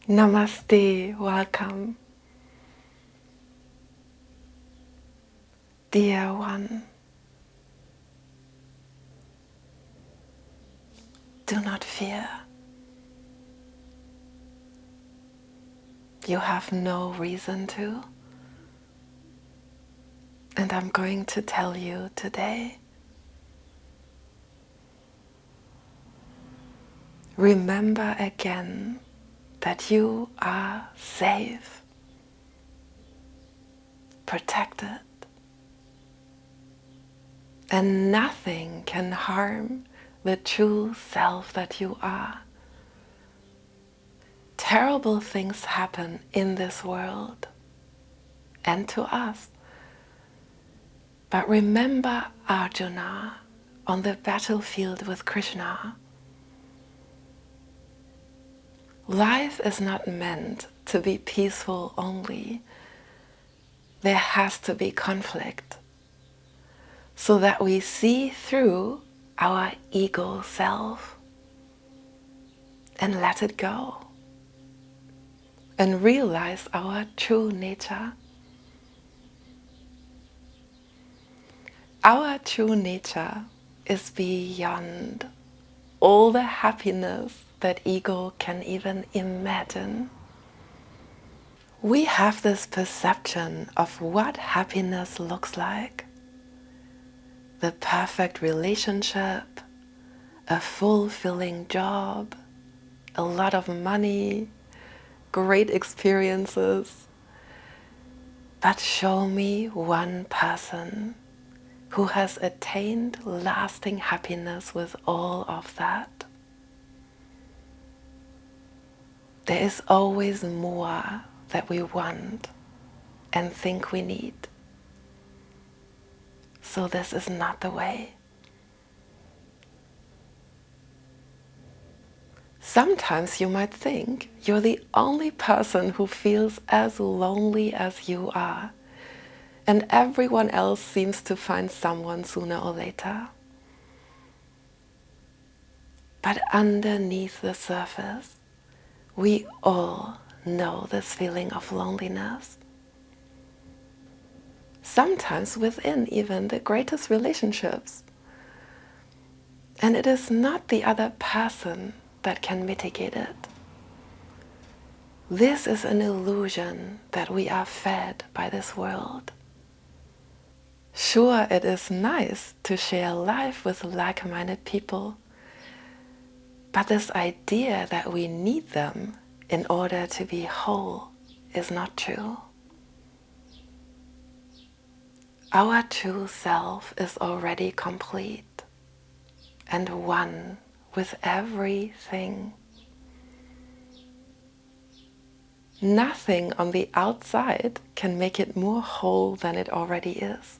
Namaste, welcome. Dear one, do not fear. You have no reason to. And I'm going to tell you today. Remember again that you are safe, protected, and nothing can harm the true self that you are. Terrible things happen in this world and to us. But remember Arjuna on the battlefield with Krishna. Life is not meant to be peaceful only. There has to be conflict so that we see through our ego self and let it go and realize our true nature. Our true nature is beyond all the happiness that ego can even imagine. We have this perception of what happiness looks like. The perfect relationship, a fulfilling job, a lot of money, great experiences. But show me one person who has attained lasting happiness with all of that. There is always more that we want and think we need. So this is not the way. Sometimes you might think you're the only person who feels as lonely as you are, and everyone else seems to find someone sooner or later. But underneath the surface, we all know this feeling of loneliness. Sometimes within even the greatest relationships. And it is not the other person that can mitigate it. This is an illusion that we are fed by this world. Sure, it is nice to share life with like-minded people, but this idea that we need them in order to be whole is not true. Our true self is already complete and one with everything. Nothing on the outside can make it more whole than it already is.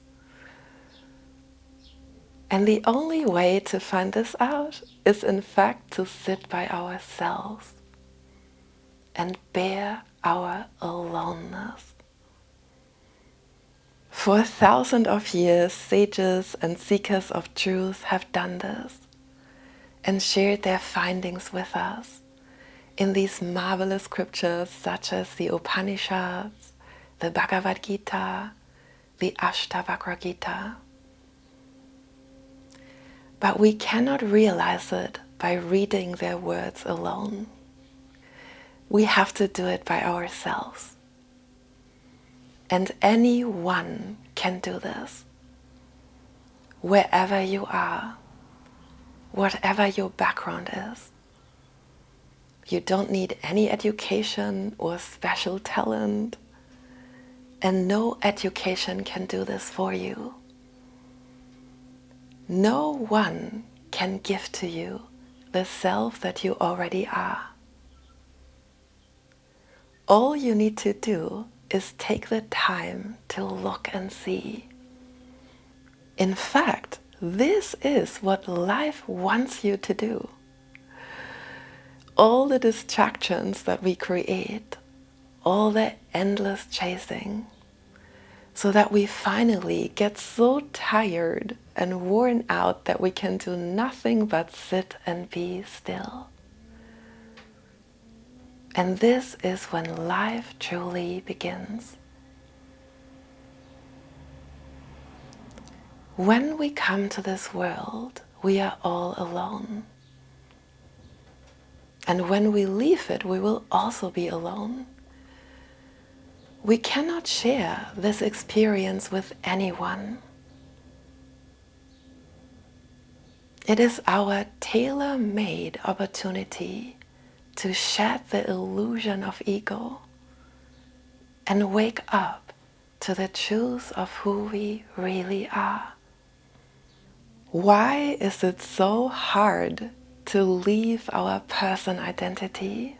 And the only way to find this out is in fact to sit by ourselves and bear our aloneness. For thousands of years, sages and seekers of truth have done this and shared their findings with us in these marvelous scriptures such as the Upanishads, the Bhagavad Gita, the Ashtavakra Gita. But we cannot realize it by reading their words alone. We have to do it by ourselves. And anyone can do this. Wherever you are, whatever your background is. You don't need any education or special talent. And no education can do this for you. No one can give to you the self that you already are. All you need to do is take the time to look and see. In fact, this is what life wants you to do. All the distractions that we create, all the endless chasing, so that we finally get so tired and worn out that we can do nothing but sit and be still. And this is when life truly begins. When we come to this world, we are all alone. And when we leave it, we will also be alone. We cannot share this experience with anyone. It is our tailor-made opportunity to shed the illusion of ego and wake up to the truth of who we really are. Why is it so hard to leave our person identity?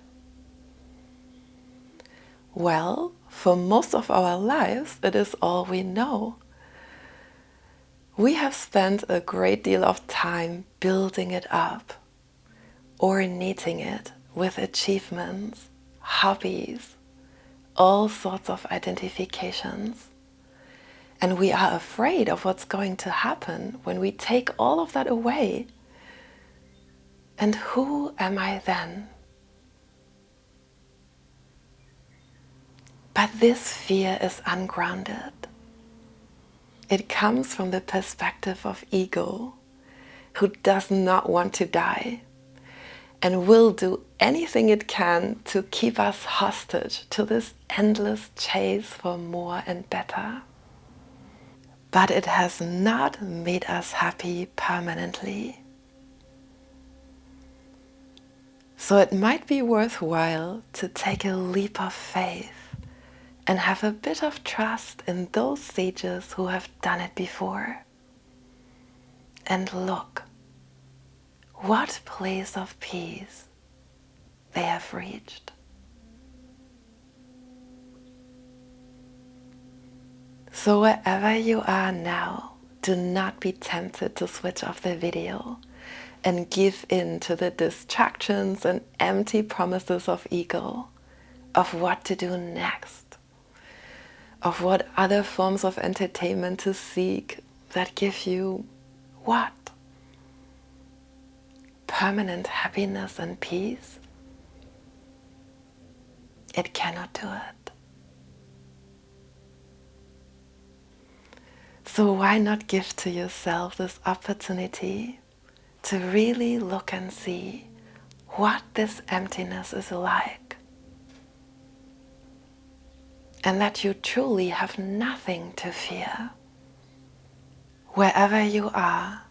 Well, for most of our lives, it is all we know. We have spent a great deal of time building it up, ornating it with achievements, hobbies, all sorts of identifications. And we are afraid of what's going to happen when we take all of that away. And who am I then? But this fear is ungrounded. It comes from the perspective of ego, who does not want to die and will do anything it can to keep us hostage to this endless chase for more and better. But it has not made us happy permanently. So it might be worthwhile to take a leap of faith and have a bit of trust in those sages who have done it before. And look, what place of peace they have reached. So wherever you are now, do not be tempted to switch off the video and give in to the distractions and empty promises of ego, of what to do next, of what other forms of entertainment to seek that give you what? Permanent happiness and peace? It cannot do it. So why not give to yourself this opportunity to really look and see what this emptiness is like, and that you truly have nothing to fear. Wherever you are,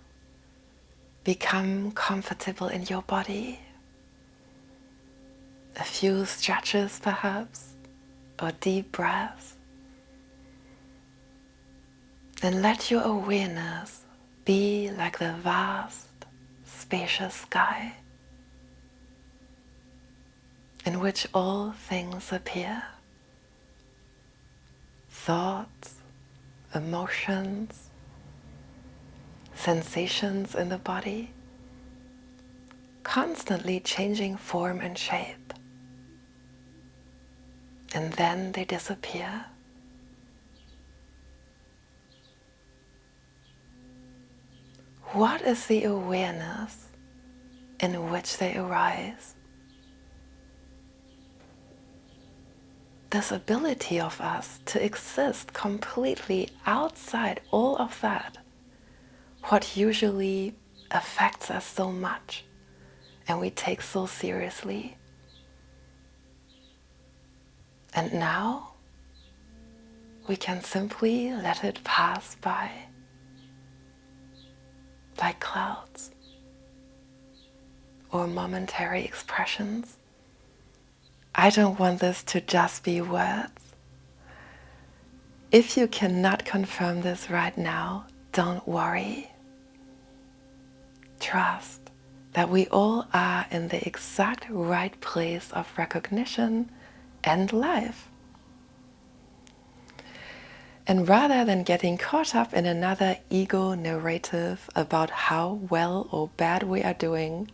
become comfortable in your body. A few stretches perhaps, or deep breaths. And let your awareness be like the vast, spacious sky in which all things appear. Thoughts, emotions, sensations in the body, constantly changing form and shape. And then they disappear. What is the awareness in which they arise? This ability of us to exist completely outside all of that, what usually affects us so much and we take so seriously. And now we can simply let it pass by like clouds or momentary expressions. I don't want this to just be words. If you cannot confirm this right now, don't worry. Trust that we all are in the exact right place of recognition and life. And rather than getting caught up in another ego narrative about how well or bad we are doing,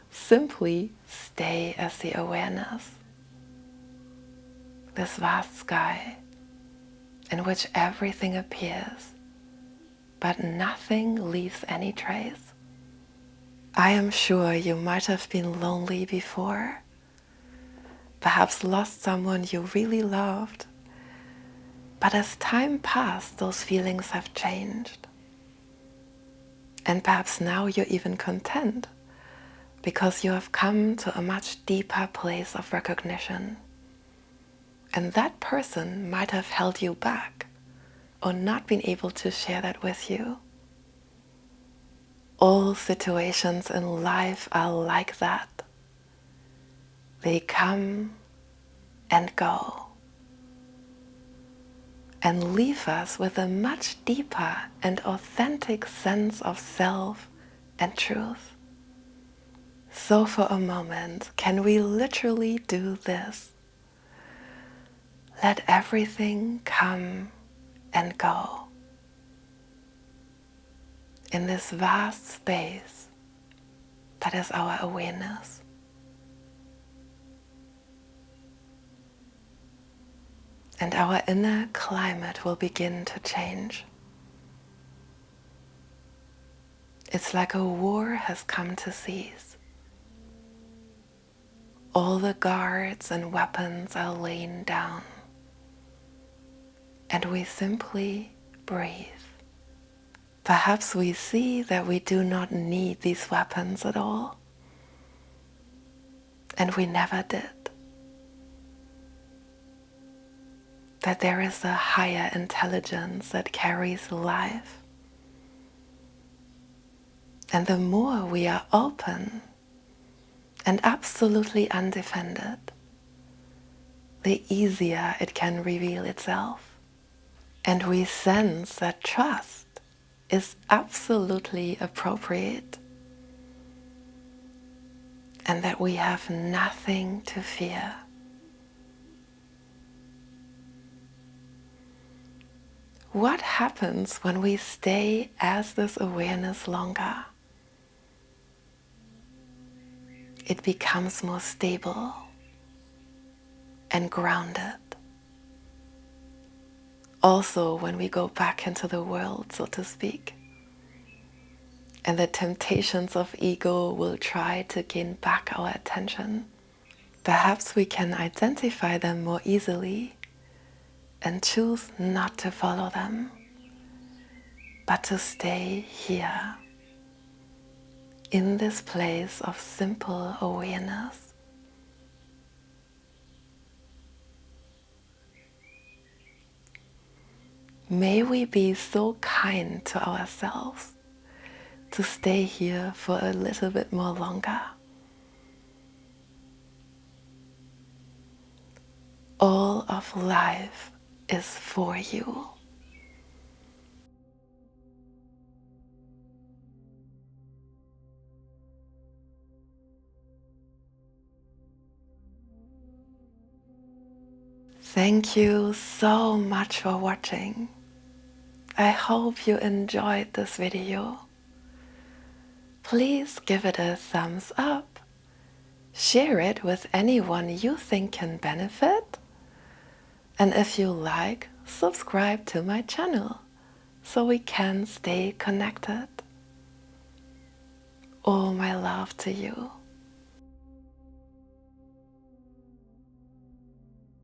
simply stay as the awareness. This vast sky in which everything appears, but nothing leaves any trace. I am sure you might have been lonely before, perhaps lost someone you really loved. But as time passed, those feelings have changed. And perhaps now you're even content because you have come to a much deeper place of recognition. And that person might have held you back or not been able to share that with you. All situations in life are like that. They come and go and leave us with a much deeper and authentic sense of self and truth. So for a moment, can we literally do this? Let everything come and go in this vast space that is our awareness. And our inner climate will begin to change. It's like a war has come to cease. All the guards and weapons are laying down. And we simply breathe. Perhaps we see that we do not need these weapons at all. And we never did. That there is a higher intelligence that carries life. And the more we are open and absolutely undefended, the easier it can reveal itself. And we sense that trust is absolutely appropriate and that we have nothing to fear. What happens when we stay as this awareness longer? It becomes more stable and grounded. Also, when we go back into the world, so to speak, and the temptations of ego will try to gain back our attention, perhaps we can identify them more easily and choose not to follow them, but to stay here, in this place of simple awareness. May we be so kind to ourselves to stay here for a little bit more longer. All of life is for you. Thank you so much for watching. I hope you enjoyed this video. Please give it a thumbs up. Share it with anyone you think can benefit. And if you like, subscribe to my channel so we can stay connected. All my love to you.